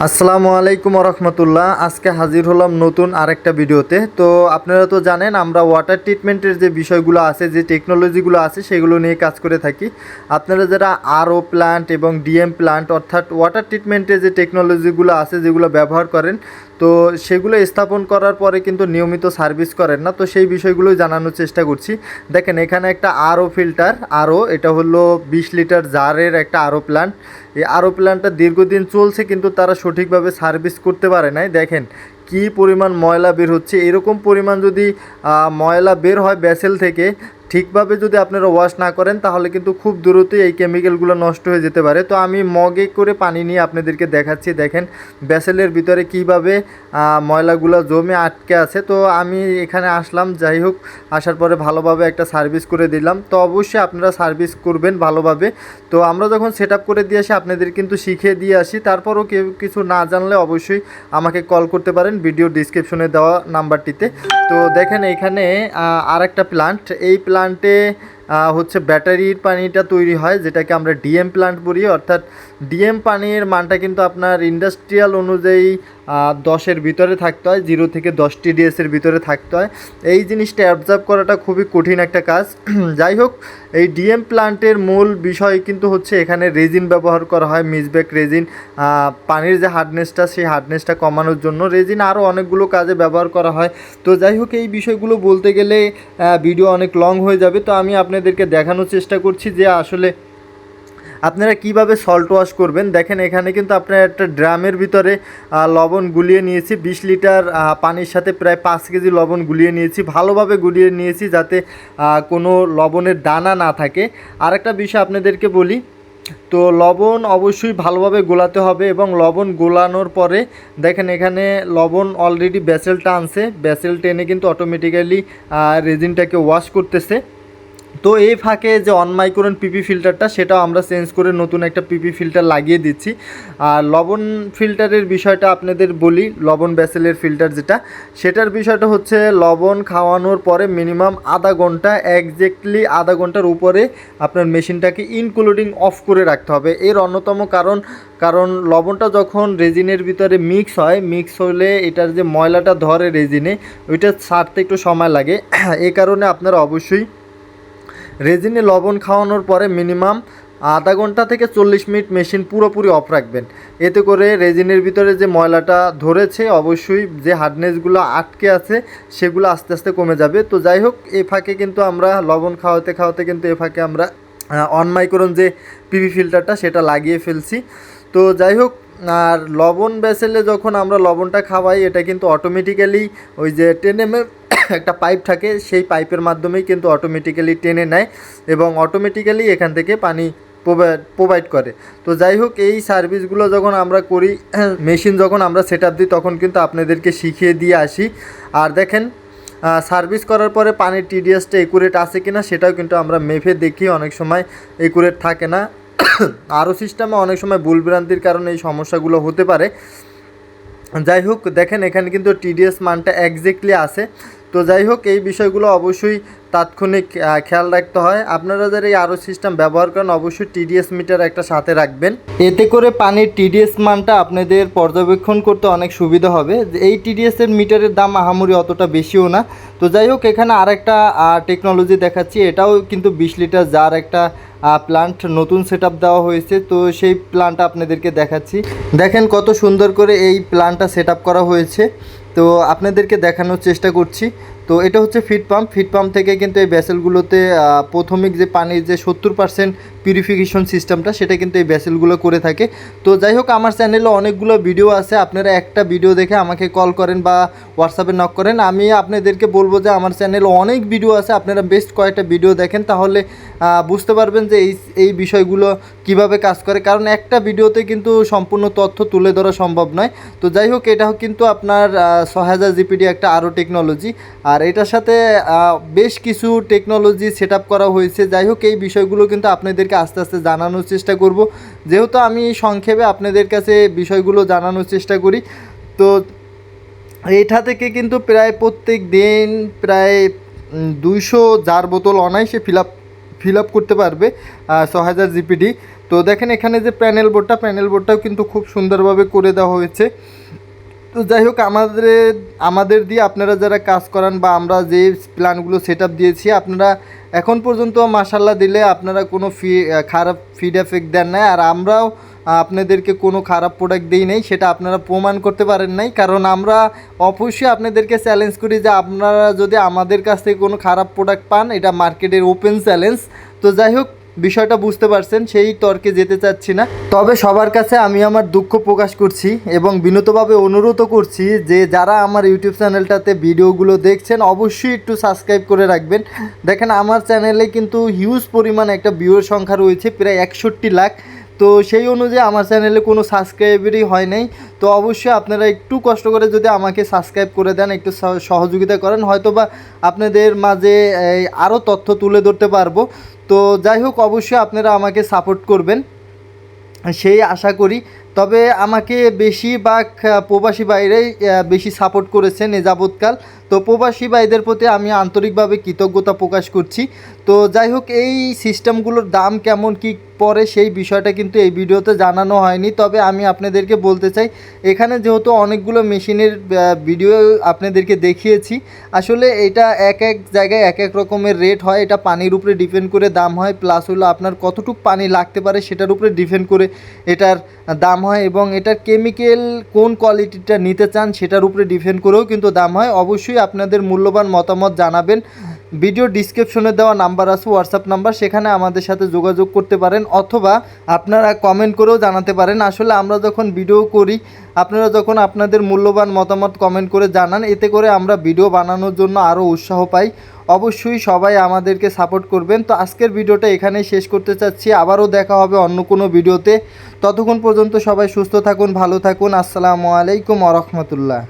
আসসালামু আলাইকুম রহমতুল্লাহ। আজকে হাজির হলাম নতুন আরেকটা ভিডিওতে। তো আপনারা তো জানেন আমরা ওয়াটার ট্রিটমেন্টের যে বিষয়গুলো আছে, যে টেকনোলজিগুলো আছে সেগুলো নিয়ে কাজ করে থাকি। আপনারা যারা আরও প্ল্যান্ট এবং ডিএম প্ল্যান্ট অর্থাৎ ওয়াটার ট্রিটমেন্টের যে টেকনোলজিগুলো আছে যেগুলো ব্যবহার করেন, তো সেগুলো স্থাপন করার পরে কিন্তু নিয়মিত সার্ভিস করেন না, তো সেই বিষয়গুলোই জানানোর চেষ্টা করছি। দেখেন এখানে একটা ফিল্টার, এটা হলো 20 লিটার জারের একটা প্ল্যান্ট। এই প্ল্যান্টটা দীর্ঘদিন চলছে কিন্তু তারা সঠিকভাবে সার্ভিস করতে পারে নাই। দেখেন কি পরিমাণ ময়লা বের হচ্ছে। এরকম পরিমাণ যদি ময়লা বের হয় ভেসেল থেকে, ঠিকভাবে যদি আপনারা ওয়াশ না করেন তাহলে কিন্তু খুব দ্রুতই এই কেমিক্যালগুলো নষ্ট হয়ে যেতে পারে। তো আমি মগে করে পানি নিয়ে আপনাদেরকে দেখাচ্ছি। দেখেন ভেসেলের ভিতরে কীভাবে ময়লাগুলো জমে আটকে আছে। তো আমি এখানে আসলাম, যাই হোক আসার পরে ভালোভাবে একটা সার্ভিস করে দিলাম। তো অবশ্যই আপনারা সার্ভিস করবেন ভালোভাবে। তো আমরা যখন সেট আপ করে দিয়ে আসি আপনাদের কিন্তু শিখিয়ে দিয়ে আসি। তারপরও কেউ কিছু না জানলে অবশ্যই আমাকে কল করতে পারেন ভিডিও ডিসক্রিপশনে দেওয়া নাম্বারটিতে। তো দেখেন এখানে আরেকটা প্ল্যান্ট, এই প্ল্যান্টে হচ্ছে ব্যাটারির পানিটা তৈরি হয়, যেটাকে আমরা ডিএম প্ল্যান্ট বলি। অর্থাৎ ডিএম পানির মানটা কিন্তু আপনার ইন্ডাস্ট্রিয়াল অনুযায়ী 10-এর ভিতরে থাকতে হয়, 0 থেকে 10 TDS-এর ভিতরে থাকতে হয়। এই জিনিসটা অবজার্ভ করাটা খুবই কঠিন একটা কাজ। যাই হোক, এই ডিএম প্ল্যান্টের মূল বিষয় কিন্তু হচ্ছে এখানে রেজিন ব্যবহার করা হয়, মিসব্যাক রেজিন। পানির যে হার্ডনেসটা, সেই হার্ডনেসটা কমানোর জন্য রেজিন আরও অনেকগুলো কাজে ব্যবহার করা হয়। তো যাই হোক, এই বিষয়গুলো বলতে গেলে ভিডিও অনেক লং হয়ে যাবে। তো আমি আপনাদেরকে দেখানোর চেষ্টা করছি যে আসলে আপনারা কিভাবে সল্ট ওয়াশ করবেন। দেখেন এখানে কিন্তু আপনার একটা ড্রামের ভিতরে লবণ গুলিয়ে নিয়েছি, 20 লিটার পানির সাথে প্রায় 5 কেজি লবণ গুলিয়ে নিয়েছি, ভালোভাবে গুলিয়ে নিয়েছি যাতে কোনো লবণের দানা না থাকে। আরেকটা বিষয় আপনাদেরকে বলি, তো লবণ অবশ্যই ভালোভাবে গোলাতে হবে এবং লবণ গোলানোর পরে দেখেন এখানে লবণ অলরেডি ভেসেল টানছে, ভেসেল টেনে কিন্তু অটোমেটিক্যালি রেজিনটাকে ওয়াশ করতেছে। তো এই ফাঁকে যে অনমাইক্রন পিপি ফিল্টারটা, সেটাও আমরা চেঞ্জ করে নতুন একটা পিপি ফিল্টার লাগিয়ে দিচ্ছি। আর লবণ ফিল্টারের বিষয়টা আপনাদের বলি, লবণ ভেসেলের ফিল্টার যেটা, সেটার বিষয়টা হচ্ছে লবণ খাওয়ানোর পরে মিনিমাম আধা ঘন্টা, একজ্যাক্টলি আধা ঘন্টার উপরে আপনার মেশিনটাকে ইনক্লুডিং অফ করে রাখতে হবে। এর অন্যতম কারণ লবণটা যখন রেজিনের ভিতরে মিক্স হলে এটার যে ময়লাটা ধরে রেজিনে, ওইটা ছাড়তে একটু সময় লাগে। এই কারণে আপনারা অবশ্যই রেজিনে লবণ খাওয়ানোর পরে মিনিমাম আধা ঘন্টা থেকে 40 মিনিট মেশিন পুরোপুরি অফ রাখবেন। এতে করে রেজিনের ভিতরে যে ময়লাটা ধরেছে, অবশ্যই যে হার্ডনেসগুলো আটকে আছে সেগুলো আস্তে আস্তে কমে যাবে। তো যাই হোক, এ ফাঁকে কিন্তু আমরা লবণ খাওয়াতে কিন্তু এ ফাঁকে আমরা অনমাইক্রন যে পিভি ফিল্টারটা সেটা লাগিয়ে ফেলছি। তো যাই হোক, আর লবণ ভেসেলে যখন আমরা লবণটা খাওয়াই, এটা কিন্তু অটোমেটিক্যালি ওই যে 10 mm একটা পাইপ থাকে, সেই পাইপের মাধ্যমেই কিন্তু অটোমেটিক্যালি টেনে নেয় এবং অটোমেটিক্যালি এখান থেকে পানি প্রোভাইড করে। তো যাই হোক, এই সার্ভিসগুলো যখন আমরা করি, মেশিন যখন আমরা সেট আপ দিই, তখন কিন্তু আপনাদেরকে শিখিয়ে দিয়ে আসি। আর দেখেন সার্ভিস করার পরে পানির টিডিএসটা একুরেট আছে কিনা সেটাও কিন্তু আমরা মেপে দেখি, অনেক সময় একুরেট থাকে না। সিস্টেমে অনেক সময় ভুলভ্রান্তির কারণে এই সমস্যাগুলো হতে পারে। যাই হোক, দেখেন এখানে কিন্তু টিডিএস মানটা একজ্যাক্টলি আছে। তো যাই হোক, এই বিষয়গুলো অবশ্যই তাৎক্ষণিক খেয়াল রাখতে হয়। আপনারা যারা এই সিস্টেম ব্যবহার করেন অবশ্যই টিডিএস মিটার একটা সাথে রাখবেন, এতে করে পানির টিডিএস মানটা আপনাদের পর্যবেক্ষণ করতে অনেক সুবিধা হবে। এই টিডিএসের মিটারের দাম আহামরি অতটা বেশিও না। তো যাই হোক, এখানে আরেকটা টেকনোলজি দেখাচ্ছি, এটাও কিন্তু 20 লিটার জার একটা প্ল্যান্ট নতুন সেট আপ দেওয়া হয়েছে। তো সেই প্ল্যান্টটা আপনাদেরকে দেখাচ্ছি। দেখেন কত সুন্দর করে এই প্ল্যান্টটা সেট আপ করা হয়েছে। তো আপনাদেরকে দেখানোর চেষ্টা করছি। তো এটা হচ্ছে ফিড পাম্প থেকে কিন্তু এই ভেসেলগুলোতে প্রাথমিক যে পানির যে 70% পিউরিফিকেশন সিস্টেমটা, সেটা কিন্তু এই ভেসেলগুলো করে থাকে। তো যাই হোক, আমার চ্যানেলে অনেকগুলো ভিডিও আছে, আপনারা একটা ভিডিও দেখে আমাকে কল করেন বা হোয়াটসঅ্যাপে নক করেন। আমি আপনাদেরকে বলবো যে আমার চ্যানেলে অনেক ভিডিও আছে, আপনারা বেস্ট কয়েকটা ভিডিও দেখেন, তাহলে বুঝতে পারবেন যে এই বিষয়গুলো কিভাবে কাজ করে। কারণ একটা ভিডিওতে কিন্তু সম্পূর্ণ তথ্য তুলে ধরা সম্ভব নয়। তো যাই হোক, এটা কিন্তু আপনার 6000 জিপিডি একটা টেকনোলজি, আর এটার সাথে বেশ কিছু টেকনোলজি সেট আপ করা হয়েছে। যাই হোক, এই বিষয়গুলো কিন্তু আপনাদেরকে আস্তে আস্তে জানানোর চেষ্টা করব, যেহেতু আমি সংক্ষেপে আপনাদের কাছে বিষয়গুলো জানানোর চেষ্টা করি। তো এটা থেকে কিন্তু প্রায় প্রত্যেক দিন প্রায় 200 জার বোতল অনায়াসে ফিল আপ করতে পারবে 6000 জিপিডি। তো দেখেন এখানে যে প্যানেল বোর্ডটাও কিন্তু খুব সুন্দরভাবে করে দেওয়া হয়েছে। তো যাই হোক, আমাদের দিয়ে আপনারা যারা কাজ করান বা আমরা যে প্ল্যানগুলো সেট আপ দিয়েছি, আপনারা এখন পর্যন্ত মাশাল্লাহ দিলে আপনারা কোনো খারাপ ফিডব্যাক দেন নাই, আর আমরাও আপনাদেরকে কোনো খারাপ প্রোডাক্ট দিই নাই, সেটা আপনারা প্রমাণ করতে পারেন নাই। কারণ আমরা অবশ্যই আপনাদেরকে চ্যালেঞ্জ করি যে আপনারা যদি আমাদের কাছ থেকে কোনো খারাপ প্রোডাক্ট পান, এটা মার্কেটের ওপেন চ্যালেঞ্জ। তো যাই হোক, বিষয়টা বুঝতে পারছেন, সেই তর্কে যেতে চাচ্ছি না। তবে সবার কাছে আমি আমার দুঃখ প্রকাশ করছি এবং বিনীতভাবে অনুরোধও করছি যে যারা আমার ইউটিউব চ্যানেলটাতে ভিডিওগুলো দেখছেন অবশ্যই একটু সাবস্ক্রাইব করে রাখবেন। দেখেন আমার চ্যানেলে কিন্তু হিউজ পরিমাণ একটা ভিউর সংখ্যা রয়েছে, প্রায় 61 লাখ। তো সেই অনুযায়ী আমার চ্যানেলে কোনো সাবস্ক্রাইবারই হয় নাই। তো অবশ্যই আপনারা একটু কষ্ট করে যদি আমাকে সাবস্ক্রাইব করে দেন, একটু সহযোগিতা করেন, হয়তো বা আপনাদের মাঝে আরও তথ্য তুলে ধরতে পারবো। তো যাই হোক, অবশ্যই আপনারা আমাকে সাপোর্ট করবেন সেই আশা করি। তবে আমাকে বেশিরভাগ প্রবাসী ভাইরাই বেশি সাপোর্ট করেছেন এ যাবৎকাল। তো প্রবাসী ভাইদের প্রতি আমি আন্তরিকভাবে কৃতজ্ঞতা প্রকাশ করছি। তো যাই হোক, এই সিস্টেমগুলোর দাম কেমন কি পড়ে সেই বিষয়টা কিন্তু এই ভিডিওতে জানানো হয়নি। তবে আমি আপনাদেরকে বলতে চাই, এখানে যেহেতু অনেকগুলো মেশিনের ভিডিও আপনাদেরকে দেখিয়েছি, আসলে এটা এক এক জায়গায় এক এক রকমের রেট হয়। এটা পানির উপরে ডিপেন্ড করে দাম হয়, প্লাস হলো আপনার কতটুকু পানি লাগতে পারে সেটার উপরে ডিপেন্ড করে এটার দাম হয়, এবং এটার কেমিক্যাল কোন কোয়ালিটিটা নিতে চান সেটার উপরে ডিপেন্ড করেও কিন্তু দাম হয়। অবশ্যই আপনাদের মূল্যবান মতামত জানাবেন। ভিডিও ডিসক্রিপশনে দেওয়া নাম্বার আছে, হোয়াটসঅ্যাপ নাম্বার, সেখানে আমাদের সাথে যোগাযোগ করতে পারেন, অথবা আপনারা কমেন্ট করেও জানাতে পারেন। আসলে আমরা যখন ভিডিও করি, আপনারা যখন আপনাদের মূল্যবান মতামত কমেন্ট করে জানান, এতে করে আমরা ভিডিও বানানোর জন্য আরও উৎসাহ পাই। অবশ্যই সবাই আমাদেরকে সাপোর্ট করবেন। তো আজকের ভিডিওটা এখানেই শেষ করতে চাচ্ছি, আবারও দেখা হবে অন্য কোনো ভিডিওতে। ততক্ষণ পর্যন্ত সবাই সুস্থ থাকুন, ভালো থাকুন। আসসালামু আলাইকুম ওয়া রাহমাতুল্লাহ।